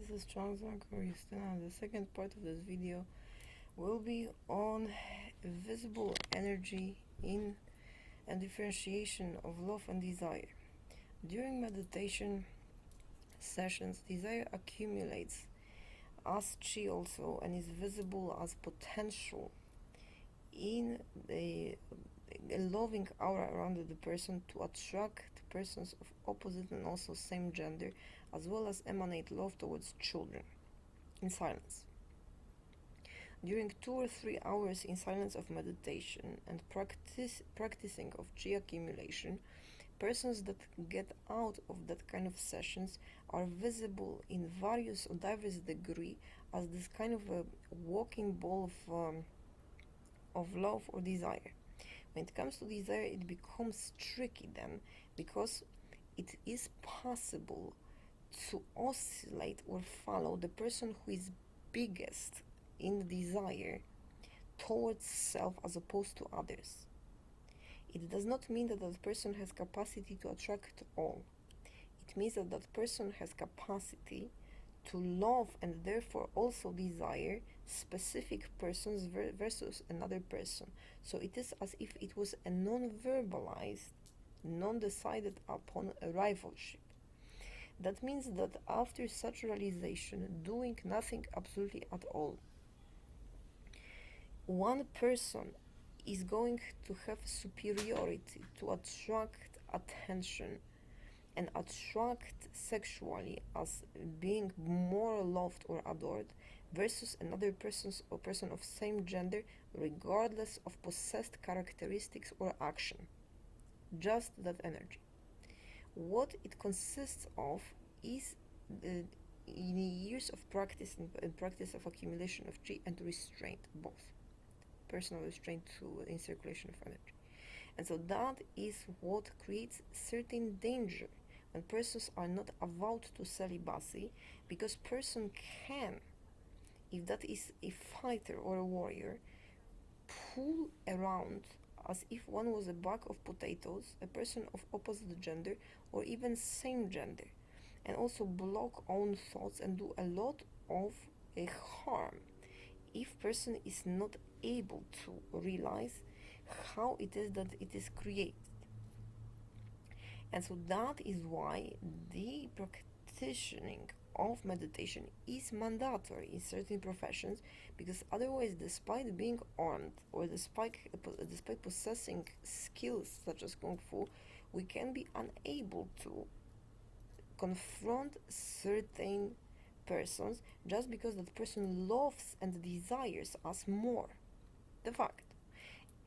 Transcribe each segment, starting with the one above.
This is Strong Christina. The second part of this video will be on visible energy in and differentiation of love and desire. During meditation sessions, desire accumulates as chi also and is visible as potential in the loving aura around the person to attract persons of opposite and also same gender, as well as emanate love towards children in silence. During 2 or 3 hours in silence of meditation and practicing of chi accumulation, persons that get out of that kind of sessions are visible in various or diverse degree as this kind of a walking ball of love or desire. When it comes to desire, it becomes tricky then, because it is possible to oscillate or follow the person who is biggest in desire towards self as opposed to others. It does not mean that that person has capacity to attract all. It means that that person has capacity to love and therefore also desire specific persons versus another person. So it is as if it was a non-verbalized, non-decided upon rivalship. That means that after such realization, doing nothing absolutely at all, one person is going to have superiority to attract attention and attract sexually as being more loved or adored versus another person of same gender, regardless of possessed characteristics or action. Just that energy. What it consists of is in years of practice and practice of accumulation of chi and restraint, both personal restraint in circulation of energy. And so that is what creates certain danger when persons are not avowed to celibacy, because person can, if that is a fighter or a warrior, pull around as if one was a bag of potatoes, a person of opposite gender or even same gender, and also block own thoughts and do a lot of harm if person is not able to realize how it is that it is created. And so that is why the practicing of meditation is mandatory in certain professions, because otherwise, despite being armed or despite possessing skills such as Kung Fu, we can be unable to confront certain persons just because that person loves and desires us more, the fact,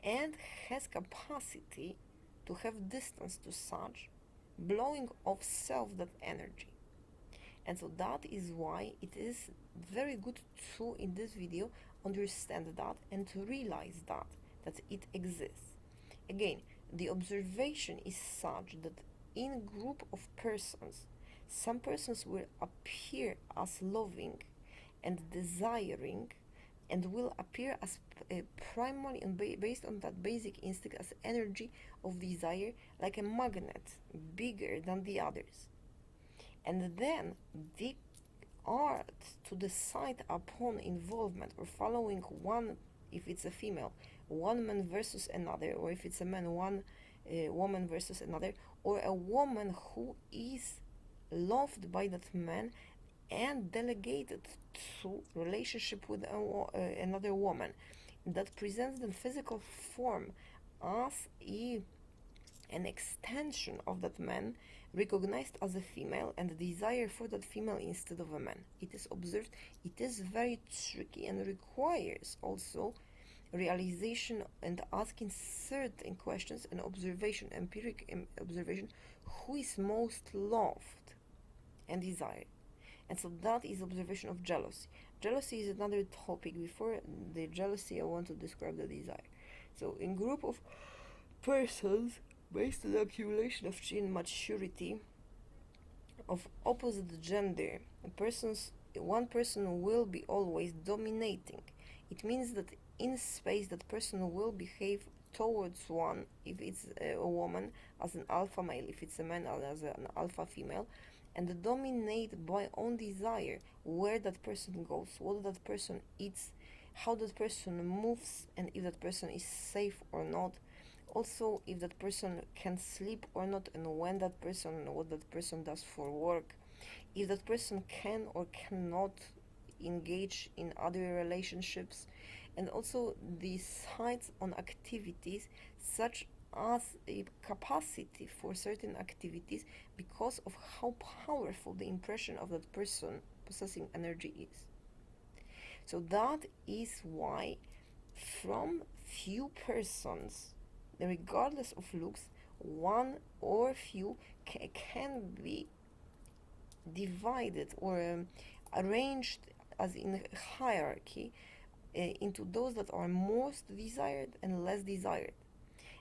and has capacity to have distance to such, blowing off self that energy. And so that is why it is very good to, in this video, understand that and to realize that it exists. Again, the observation is such that in group of persons, some persons will appear as loving and desiring, and will appear as primarily and based on that basic instinct as energy of desire, like a magnet, bigger than the others. And then the art to decide upon involvement or following one, if it's a female, one man versus another, or if it's a man, one woman versus another, or a woman who is loved by that man and delegated to relationship with another woman that presents the physical form as an extension of that man, recognized as a female, and the desire for that female instead of a man. It is observed. It is very tricky and requires also realization and asking certain questions and observation, empiric observation, who is most loved and desired. And so that is observation of jealousy. Jealousy is another topic. Before the jealousy, I want to describe the desire. So in group of persons, based on the accumulation of chi and maturity of opposite gender, one person will be always dominating. It means that in space that person will behave towards one, if it's a woman, as an alpha male, if it's a man, as an alpha female, and dominated by own desire, where that person goes, what that person eats, how that person moves, and if that person is safe or not. Also, if that person can sleep or not, and when that person, what that person does for work, if that person can or cannot engage in other relationships, and also decides on activities such as a capacity for certain activities because of how powerful the impression of that person possessing energy is. So that is why from few persons, regardless of looks, one or few can be divided or arranged as in a hierarchy into those that are most desired and less desired,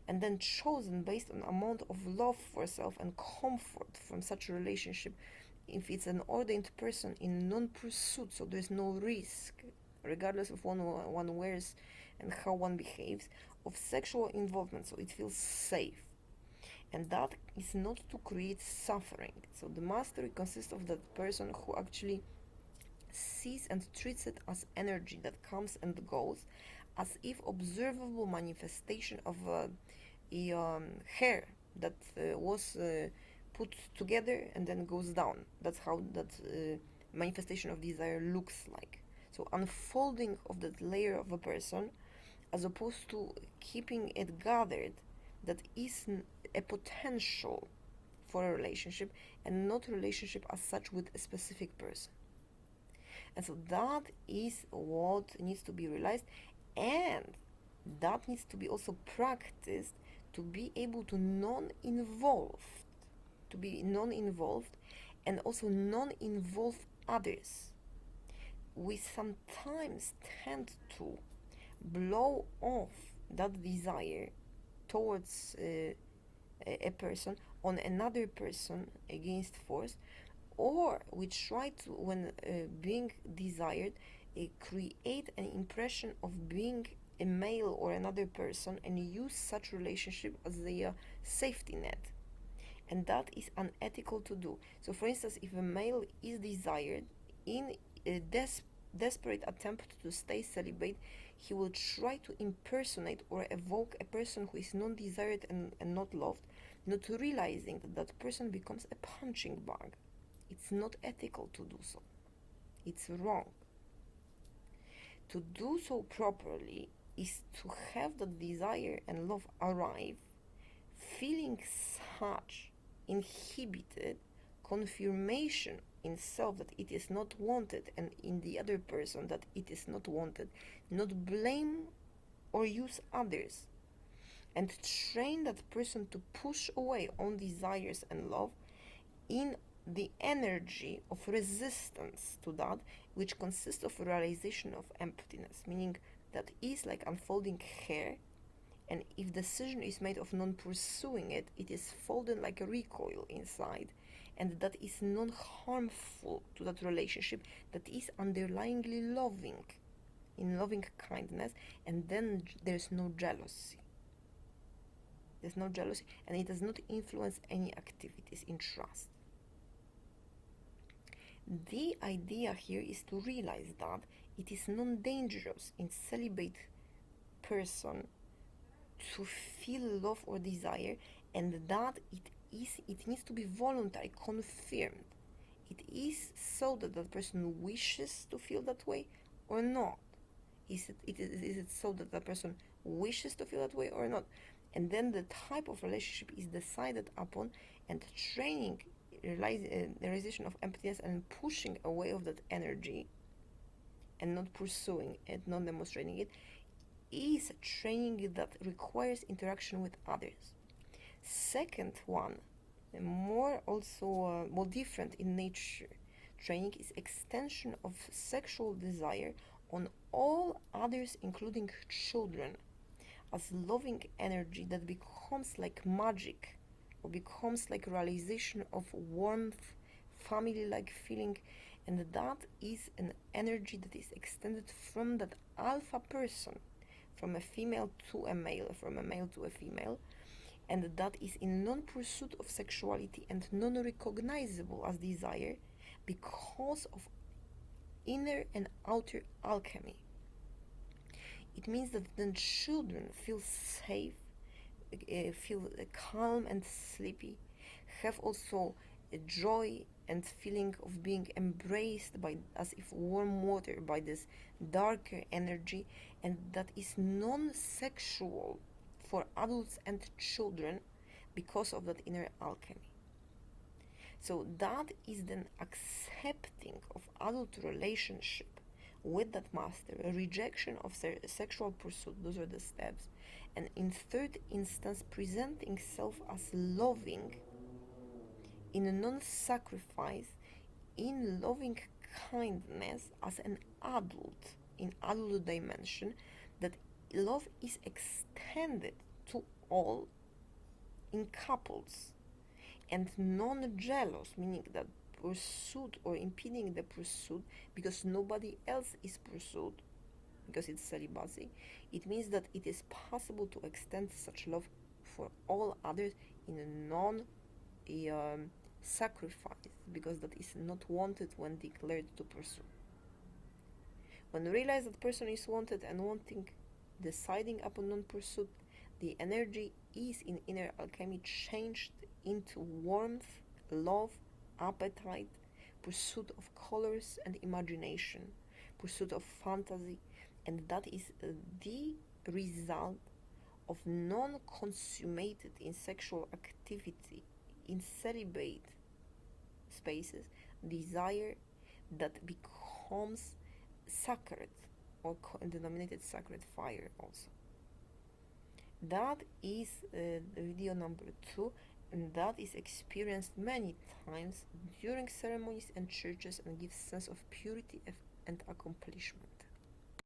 and then chosen based on amount of love for self and comfort from such a relationship. If it's an ordained person in non-pursuit, so there's no risk, regardless of one wears and how one behaves, of sexual involvement, so it feels safe. And that is not to create suffering. So the mastery consists of that person who actually sees and treats it as energy that comes and goes, as if observable manifestation of a hair that was put together and then goes down. That's how that manifestation of desire looks like. So unfolding of that layer of a person, as opposed to keeping it gathered, that is a potential for a relationship and not a relationship as such with a specific person. And so that is what needs to be realized, and that needs to be also practiced to be able to be non-involved and also non-involve others. We sometimes tend to blow off that desire towards a person on another person against force, or we try to, when being desired, create an impression of being a male or another person and use such relationship as a safety net, and that is unethical to do. So for instance, if a male is desired in a desperate attempt to stay celibate, he will try to impersonate or evoke a person who is non-desired and not loved, not realizing that that person becomes a punching bag. It's not ethical to do so. It's wrong. To do so properly is to have the desire and love arrive, feeling such inhibited confirmation in self that it is not wanted, and in the other person that it is not wanted, not blame or use others, and train that person to push away own desires and love in the energy of resistance to that, which consists of realization of emptiness, meaning that is like unfolding hair, and if decision is made of non-pursuing it, it is folded like a recoil inside, and that is non-harmful to that relationship, that is underlyingly loving, in loving kindness, and then there's no jealousy. There's no jealousy, and it does not influence any activities in trust. The idea here is to realize that it is non-dangerous in celibate person to feel love or desire, and that it needs to be voluntary, confirmed. It is so that that person wishes to feel that way or not. Is it so that the person wishes to feel that way or not? And then the type of relationship is decided upon, and training the realization of emptiness and pushing away of that energy and not pursuing it, not demonstrating it, is training that requires interaction with others. Second one, more different in nature, training is extension of sexual desire on all others, including children, as loving energy that becomes like magic, or becomes like realization of warmth, family-like feeling, and that is an energy that is extended from that alpha person, from a female to a male, from a male to a female, and that is in non-pursuit of sexuality and non-recognizable as desire because of inner and outer alchemy. It means that then children feel safe, feel calm and sleepy, have also a joy and feeling of being embraced by, as if warm water, by this darker energy, and that is non-sexual for adults and children because of that inner alchemy. So that is then accepting of adult relationship with that master, a rejection of sexual pursuit. Those are the steps. And in third instance, presenting self as loving in a non-sacrifice, in loving kindness as an adult, in adult dimension, that love is extended to all in couples, and non-jealous, meaning that pursuit or impeding the pursuit because nobody else is pursued, because it's celibacy. It means that it is possible to extend such love for all others in a non-sacrifice, because that is not wanted when declared to pursue. When we realize that person is wanted and wanting, deciding upon non-pursuit, the energy is in inner alchemy changed into warmth, love, appetite, pursuit of colors and imagination, pursuit of fantasy, and that is the result of non-consummated in sexual activity, in celibate spaces, desire that becomes sacred, or denominated sacred fire also. That is the video number 2, and that is experienced many times during ceremonies and churches and gives sense of purity and accomplishment.